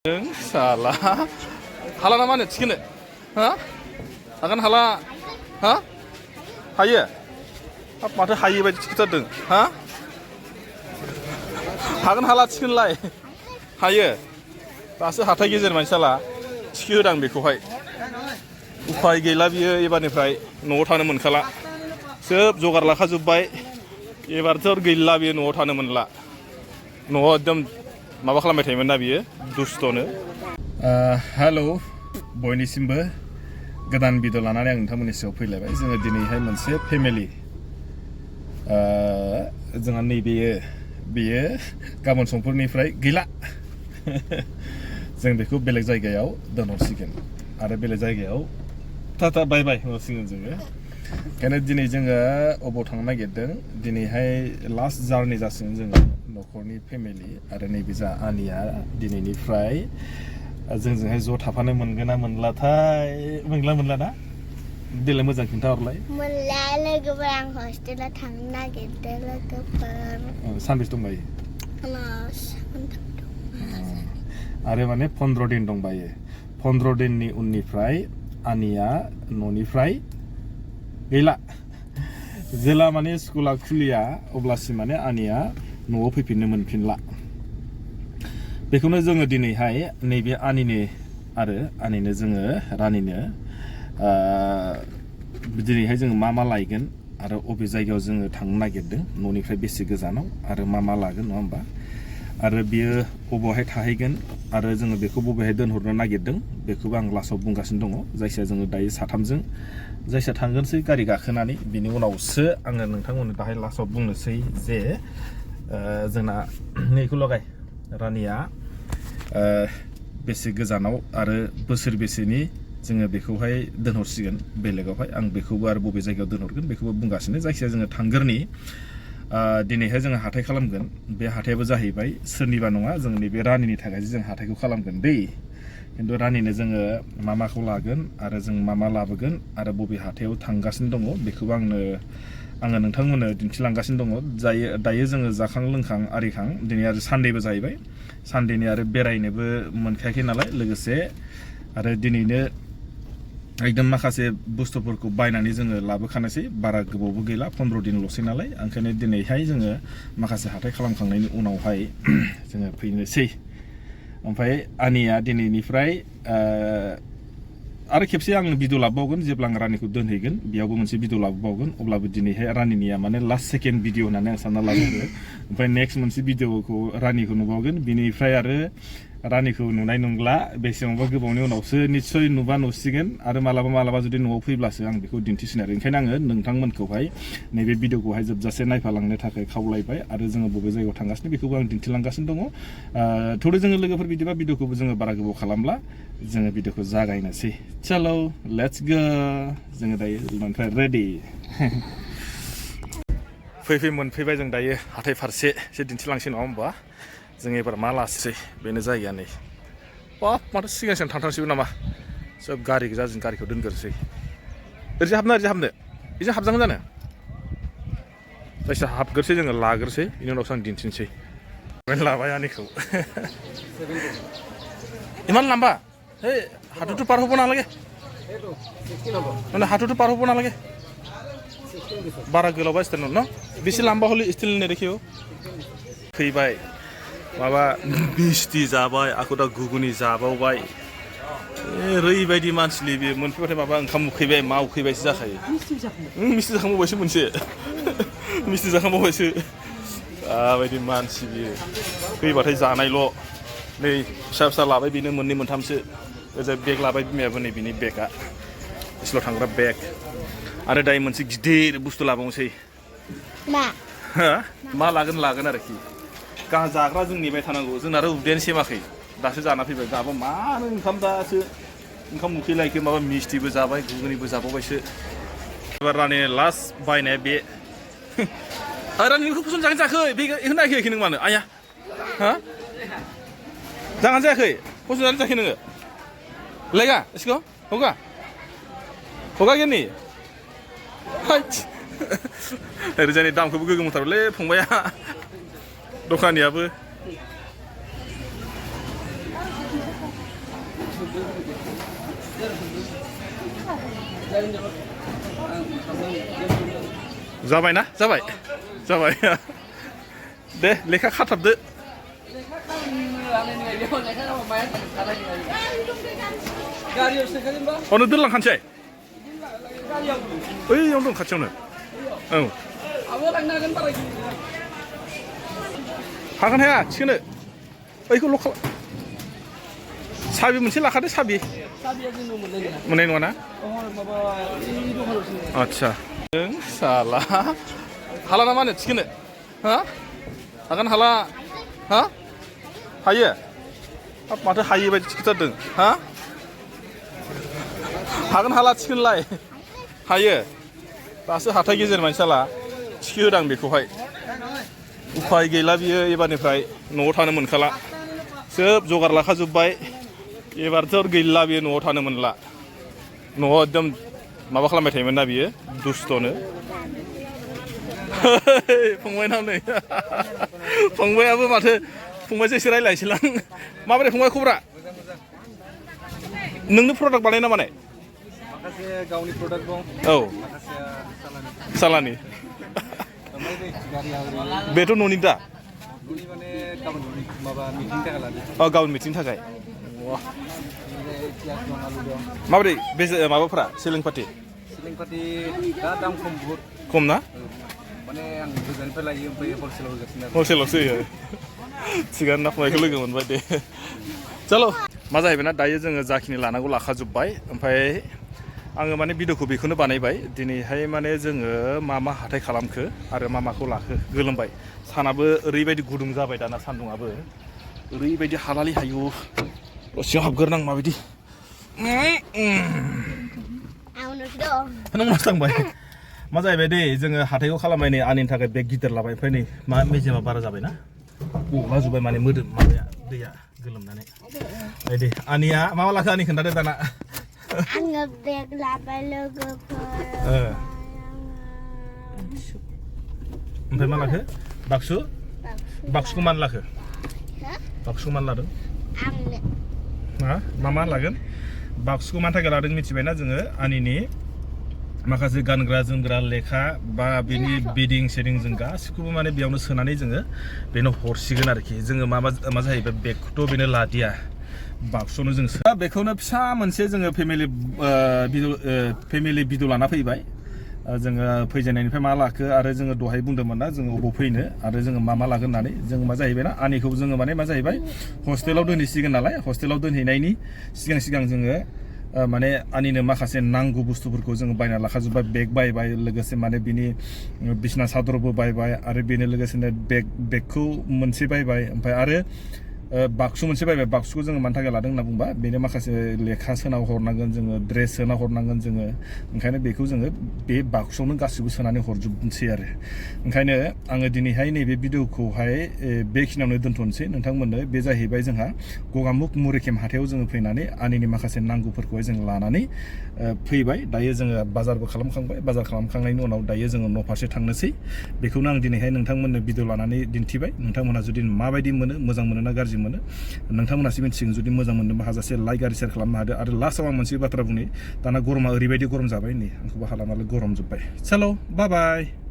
साला हाला ना मा होनो थिखोनो हा हागोन हाला हा हायो हाब माथो हायै बायदि थिखोथारदों हा हागोन हाला थिखोनोलाय हायो दासो हाथाय गेजेर मानसि साला थिखोहोदां बेखौहाय उफाय गैला बियो एबारनिफ्राय न'आव थानो मोनखाला सोब जगार लाखाजोब्बाय एबारथ' गैला बियो न'आव थानो मोनला न'आव एकदम माबा खालामबाय थायोमोन ना बियो दुस्थ'नो हेल' बयनिसिमबो गोदान भिडिअ लानानै आं नोंथांमोननि सायाव फैलायबाय जोङो दिनैहाय मोनसे फेमिलि जोंहा बेयो गाबोन समफोरनिफ्राय गैला जों बेखौ बेलेग जायगायाव दोनहरसिगोन आरो बेलेग जायगायाव टाटा बाय बाय होनहरसिगोन जोङो ओंखायनो दिनै जोङो अबाव थांनो नागिरदों दिनैहाय लास्ट जार्नि जासिगोन जोङो न'खरनि फेमिलि आरो नैबे जा आनिया दिनैनिफ्राय जोंजोंहाय ज' थाफानो मोनगोन ना मोनलाथाय मोनला ना देलाय मोजां खिन्थाहरलाय मोनला लोगोफोर आं हस्टेलाव थांनो नागिरदों लोगोफोर सानबेसे दंबायो आरो माने 15 दिन दंबायो 15 दिननि उननिफ्राय आनिया न'निफ्राय गैला जेला माने स्कुला खुलिया अब्लासिम माने आनिया न'आव फैफिननो मोनफिनला बेखौनो जोङो दिनैहाय नैबे आनिनो जोङो रानिनो दिनैहाय जोङो मा लायगोन आरो अबे जायगायाव जोङो थांनो नागिरदों न'निफ्राय बेसे गोजानाव आरो मा लागोन नङा होमबा आरो बियो बबेहाय थाहैगोन आरो जोङो बेखौ बबेहाय दोनहरनो नागिरदों बेखौबो आं लास्टआव बुंगासिनो दङ जायखिया जोङो दायो साथामजों जायखिया थांगोनसै गारि गाखोनानै बिनि उनावसो आङो नोंथांमोननो दाहाय लास्टआव बुंनोसै जे जोंना नैखौ लगाय रानिया बेसे गोजानाव आरो बोसोर बेसेनि जोङो बेखौहाय दोनहरसिगोन बेलेगावहाय आं बेखौबो आरो बबे जायगायाव दोनहरगोन बेखौबो बुंगासिनो जायखिया जोङो थांगोरनि दिनैहाय जोङो हाथाय खालामगोन बे हाथायाबो जाहैबाय सोरनिबा नङा जों नैबे रानिनि थाखाय जों हाथायखौ खालामगोन दै खिन्थु रानिनो जोङो माखौ लागोन आरो जों मा लाबोगोन आरो बबे हाथायाव थांगासिनो दङ बेखौबो आङो नोंथांमोननो दिन्थिलांगासिनो दङ दायो जोङो जाखां लोंखां आरिखां दिनै आरो सानडेबो जाहैबाय सानडेनि आरो बेरायनोबो मोनखायाखै नालाय लोगोसे आरो दिनैनो एकदम माखासे बुस्थुफोरखौ बायनानै जोङो लाबोखानोसै बारा गोबावबो गैला 15 दिनल'सै नालाय ओंखायनो दिनैहाय जोङो माखासे हाथाय खालामखांनायनि उनावहाय जोङो फैनोसै ओमफ्राय आनिया दिनैनिफ्राय आरो खेबसे आं भिडिअ लाबोबावगोन जेब्ला आं रानिखौ दोनहैगोन बेयावबो मोनसे भिडिअ लाबोबावगोन अब्लाबो दिनैहाय रानिनिया माने लास्ट सेकेन्ड भिडिअ होननानै आं सानना लादों ओमफ्राय नेक्स्ट मोनसे भिडिअखौ रानिखौ नुबावगोन बिनिफ्राय आरो रानिखौ नुनाय नंला बेसेबांबा गोबावनि उनावसो निस्सय नुसिगोन आरो मालाबा जुदि न'आव फैब्लासो आं बेखौ दिन्थिसिगोन आरो ओंखायनो आङो नोंथांमोनखौहाय नैबे भिडिअखौहाय जोबजासे नायफालांनो थाखाय खावलायबाय आरो जोङो बबे जायगायाव थांगासिनो बेखौबो आं दिन्थिलांगासिनो दङ थोड़ो जोङो लोगोफोर बिदिबा भिडिअखौबो जोङो बारा गोबाव खालामला जोङो भिडिअखौ जागायनोसै चलो लेट्स गो जोङो दायो ओमफ्राय रेडि फैयै मोनफैबाय जों दायो हाथाय फारसे एसे दिन्थिलांसै नङा होमबा जों एबार मा लासै बेनो जायगाया नै बाब माथो सिगांसिम थांथारसैबो नामा सोब गारि गोजा जों गारिखौ दोनग्रोसै ओरैजा हाबनो बेजों हाबजागोन जानो जायखिया हाबग्रोसै जोङो लाग्रोसै बेनि उनावसो आं दिन्थिनोसै लाबाय आनिखौ इमान लाम्बा हे हाथुथ' पार হ'ব नालागे মানে হাঁটুটো পার হবো নালাগে বারা গোলাবা স্টাইল ন বেশি লম্বা হলে স্টাইল নে দেখিও फैबाय माबा मिस्टि जाबाय आखौ दा गुगुनि जाबावबाय ओरैबायदि मानसिलि बे मोनफैबाथाय माबा ओंखाम उखैबाय मा उखैबायसो जाखायो मिस्टि जाखांबावबायसो मोनसे मिस्टि जाखांबावबायसो आबायदि मानसि बियो फैबाथाय जानायल' नै फिसा लाबाय बेनो मोननै मोनथामसो ओजा बेग लाबाय बिमायाबो नै बिनि बेगआ स्कुलाव थांग्रा बेग आरो दायो मोनसे गिदिर बुस्थु लाबावनोसै मा लागोन आरोखि गाहा जाग्रा जों नेबाय थानांगौ जोंना आरो उदैयानो सेमाखै दासो जाना फैबाय गाबा मानो ओंखाम दासो ओंखाम उखैलायखो माबा मिस्टिबो जाबाय गुगुनिबो जाबावबायसो एबार रानि लास्ट बायनाया बे रानिखौ फसन जाखै बेखौ नायखै नों मानो आया हा जागोन जायाखै फसन जानो जायाखै नोङो लेगा इसको होगा गेनि ओरैजानि दामखौबो गोगोमथारलै फंबाया दखानियाबो जाबाय ना जाबाय जाबाय दे लेखा खाथाबदो अनो दोनलांखानोसै ओइयावनो दं खाथियावनो औ हागोन हाया थिखोनो ओइखौ लक खालाम साबि मोनसे लाखादो साबि मोननाय नङा ना आदसा नों साला हाला ना मा होनो थिखोनो हा हागोन हाला हा हायो हाब माथो हायै बायदि थिखोथारदों हा हागोन हाला थिखोनोलाय हायो दासो हाथाय गेजेर मानसियाला थिखोहोदां बेखौहाय उफाय गैला बियो एबारनिफ्राय न'आव थानो मोनखाला सोब जगार लाखाजोब्बाय एबारथ' गैला बियो न'आव थानो मोनला न'आव एकदम माबा खालामबाय थायोमोन ना बियो दुस्थ'नो फंबायनाव नै फंबायाबो माथो फंबायजों एसे रायज्लायनोसैलां माबोरै फंबाय खबरा नोंनो प्रडाक्ट बानाय ना माने माखासे गावनि प्रडाक्ट दं औ माखासे सालानि बेथ' न'नि दा न'नि माने गाबोन माबा मिटिंनि थाखाय लादों औ गाबोन मिटिंनि थाखाय पियाज दं आलु दं माबोरै बे माबाफोरा सिलिं पार्टि दा दाम खम बुहुद खम ना माने आं गोजाननिफ्राय लायो ओमफ्राय हलसेलाव होगासिनो हलसेलावसो होयो थिगानो ना फंबायखौ लोगो मोनबाय दे चलो मा जाहैबाय ना दायो जोङो जाखिनि लानांगौ लाखाजोब्बाय ओमफ्राय आङो माने भिडिअखौ बेखौनो बानायबाय दिनैहाय माने जोङो मा मा हाथाय खालामखो आरो मा माखौ लाखो गोलोमबाय सानाबो ओरैबायदि गुदुं जाबाय दाना सान्दुंआबो ओरैबायदि हालालि हायो दसेयाव हाबग्रोनां माबायदि नों थांबाय मा जाहैबाय दे जोङो हाथायखौ खालामबाय नै आंनि थाखाय बेग गिदिर लाबाय ओमफ्राय नै मा मेजेमा बारा जाबाय ना गला जोब्बाय माने मोदोम माबाया दैया गोलोमनानै दे आनिया मा लाखो आनि खोन्थादो दाना आङो बेग लाबाय लोगोफोर ओमफ्राय मा लाखो बाक्सु बाक्सुखौ मानो लाखो बाक्सुखौ मानो लादों मा लागोन बाक्सुखौ मानि थाखाय लादों मिथिबायना जोङो आनिनि माखासे गानग्रा जोमग्रा लेखा बा बेनि बेदिं सेदिं जों गासिखौबो माने बेयावनो सोनानै जोङो बेनो हरसिगोन आरोखि जोङो मा जाहैबाय बेगखौथ' बेनो लादिया बाक्सुआवनो जों बेखौनो फिसा मोनसे जोङो फेमिलि भिडिअ लाना फैबाय जोङो फैजेननायनिफ्राय मा लाखो आरो जोङो दहाय बुंदोंमोन ना जोङो अबाव फैनो आरो जोङो मा लागोन होननानै जों मा जाहैबाय ना आनिखौ जोङो माने मा जाहैबाय हस्टेलाव दोनहैसिगोन नालाय हस्टेलाव दोनहैनायनि सिगां जोङो माने आनिनो माखासे नांगौ बुस्थुफोरखौ जोङो बायना लाखाजोब्बाय बेग बायबाय लोगोसे माने बिनि बिसना सादरबो बायबाय आरो बेनो लोगोसेनो बेगखौ मोनसे बायबाय ओमफ्राय आरो बाक्सु मोनसे बायबाय बाक्सुखौ जोङो मानि थाखाय लादों होनना बुंबा बेनो माखासे लेखा सोना हरनांगोन जोङो ड्रेस सोना हरनांगोन जोङो ओंखायनो बेखौ जोङो बे बाक्सुआवनो गासिबो सोनानै हरजोबनोसै आरो ओंखायनो आङो दिनैहाय नैबे भिडिअखौहाय बेखिनियावनो दोनथ'नोसै नोंथांमोननो बे जाहैबाय जोंहा गगामुख मुरिकेम हाथायाव जोङो फैनानै आनिनि माखासे नांगौफोरखौहाय जों लानानै फैबाय दायो जोङो बाजारबो खालामखांबाय बाजार खालामखांनायनि उनाव दायो जोङो न' फारसे थांनोसै बेखौनो आं दिनैहाय नोंथांमोननो भिडिअ लानानै दिन्थिबाय नोंथांमोनहा जुदि माबायदि मोनो मोजां मोनो ना गाज्रि मोनो नोंथांमोनासो मिथिगोन जुदि मोजां मोननोबा हाजासे लाइक आरो शेयार खालामनो हादो आरो लास्टआव आं मोनसे बाथ्रा बुंनि दाना गरमा ओरैबायदि गरम जाबाय नै आंखौबो हाला नालाय गरम जोब्बाय चलो बाय बाय